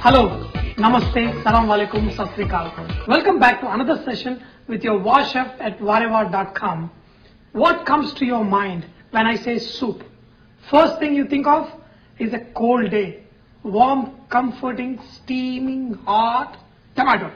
Hello, Namaste, Salam Alaikum, Sat Sri Akal. Welcome back to another session with your war chef at Vareva.com. What comes to your mind when I say soup? First thing you think of is a cold day. Warm, comforting, steaming, hot tomato.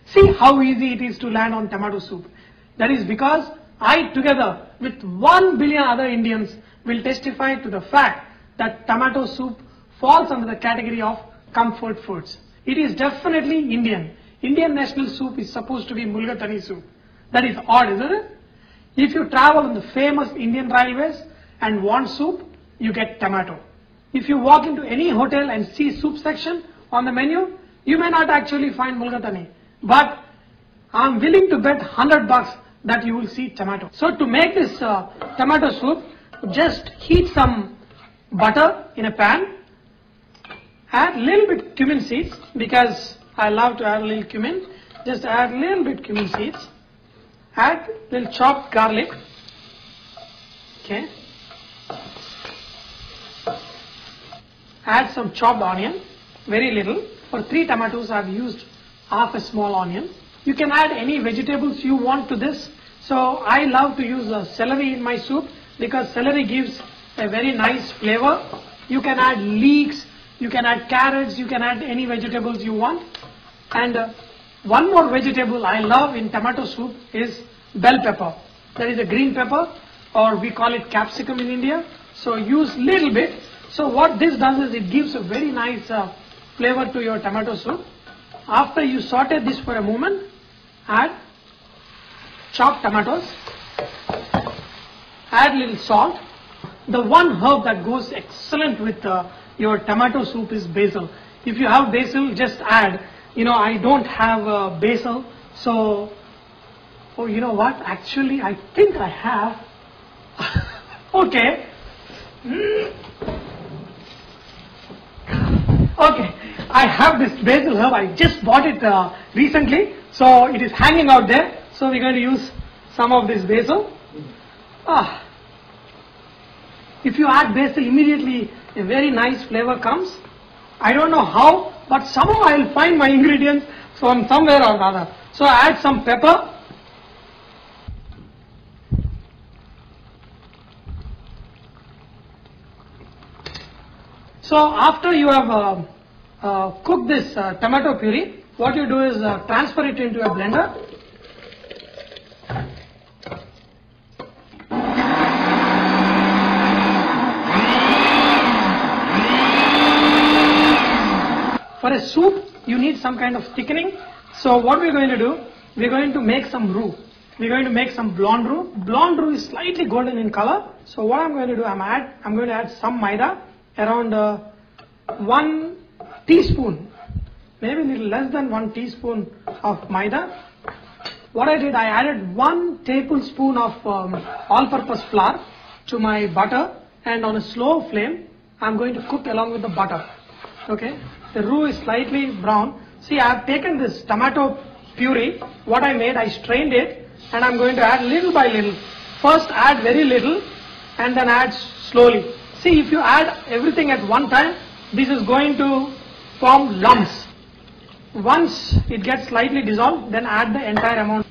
See how easy it is to land on tomato soup. That is because I, together with 1 billion other Indians, will testify to the fact that tomato soup falls under the category of comfort foods. It is definitely Indian. Indian national soup is supposed to be mulgatani soup. That is odd, isn't it? If you travel on the famous Indian railways and want soup, you get tomato. If you walk into any hotel and see soup section on the menu, you may not actually find mulgatani. But I'm willing to bet $100 that you will see tomato. So to make this tomato soup, just heat some butter in a pan. Add a little bit cumin seeds because I love to add a little cumin. Just add a little bit cumin seeds. Add little chopped garlic. Okay. Add some chopped onion, very little. For 3 tomatoes I've used half a small onion. You can add any vegetables you want to this. So I love to use celery in my soup because celery gives a very nice flavor. You can add leeks, you can add carrots, you can add any vegetables you want. And one more vegetable I love in tomato soup is bell pepper. That is a green pepper, or we call it capsicum in India. So use little bit. So what this does is it gives a very nice flavor to your tomato soup. After you saute this for a moment, add chopped tomatoes, add little salt. The one herb that goes excellent with your tomato soup is basil. If you have basil, just add. You know, I don't have basil, so, oh, you know what, actually I think I have. Okay. Okay, I have this basil herb. I just bought it recently, so it is hanging out there. So we're going to use some of this basil. If you add basil, immediately a very nice flavor comes. I don't know how, but somehow I'll find my ingredients from somewhere or other. So I add some pepper. So after you have cooked this tomato puree, what you do is transfer it into a blender. For a soup, you need some kind of thickening. So what we're going to do, we're going to make some roux. We're going to make some blonde roux. Blonde roux is slightly golden in color. So what I'm going to do, I'm going to add some maida, around 1 teaspoon, maybe a little less than 1 teaspoon of maida. What I did, I added 1 tablespoon of all-purpose flour to my butter, and on a slow flame, I'm going to cook along with the butter. Okay, the roux is slightly brown. See, I have taken this tomato puree. What I made, I strained it, and I'm going to add little by little. First add very little, and then add slowly. See, if you add everything at one time, this is going to form lumps. Once it gets slightly dissolved, then add the entire amount.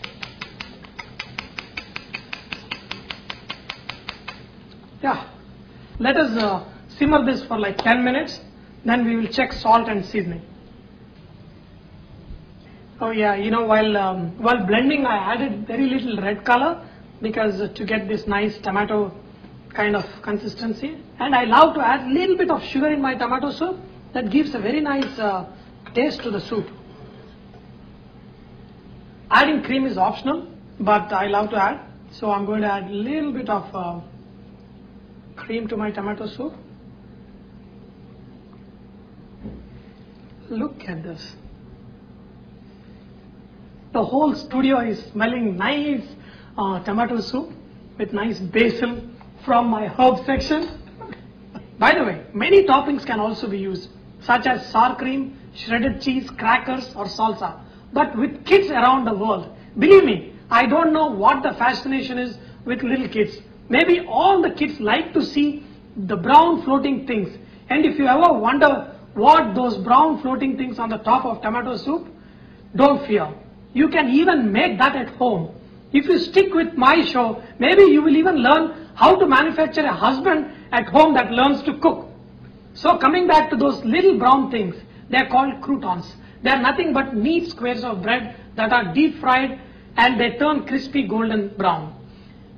Yeah, let us simmer this for like 10 minutes. Then we will check salt and seasoning. Oh yeah, you know, while blending, I added very little red color because to get this nice tomato kind of consistency. And I love to add a little bit of sugar in my tomato soup. That gives a very nice taste to the soup. Adding cream is optional, but I love to add. So I'm going to add a little bit of cream to my tomato soup. Look at this. The whole studio is smelling nice tomato soup with nice basil from my herb section. By the way, many toppings can also be used, such as sour cream, shredded cheese, crackers or salsa. But with kids around the world, believe me, I don't know what the fascination is with little kids. Maybe all the kids like to see the brown floating things. And if you ever wonder what those brown floating things on the top of tomato soup, don't fear. You can even make that at home. If you stick with my show, maybe you will even learn how to manufacture a husband at home that learns to cook. So coming back to those little brown things, they are called croutons. They are nothing but neat squares of bread that are deep fried and they turn crispy golden brown.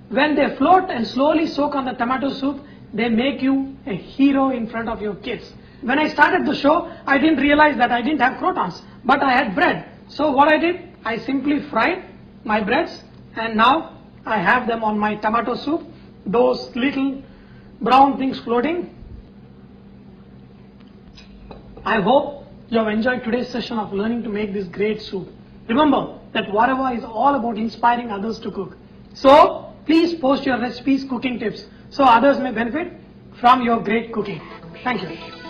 When they float and slowly soak on the tomato soup, they make you a hero in front of your kids. When I started the show, I didn't realize that I didn't have croutons, but I had bread. So what I did, I simply fried my breads and now I have them on my tomato soup, those little brown things floating. I hope you have enjoyed today's session of learning to make this great soup. Remember that Vareva is all about inspiring others to cook. So please post your recipes, cooking tips, so others may benefit from your great cooking. Thank you.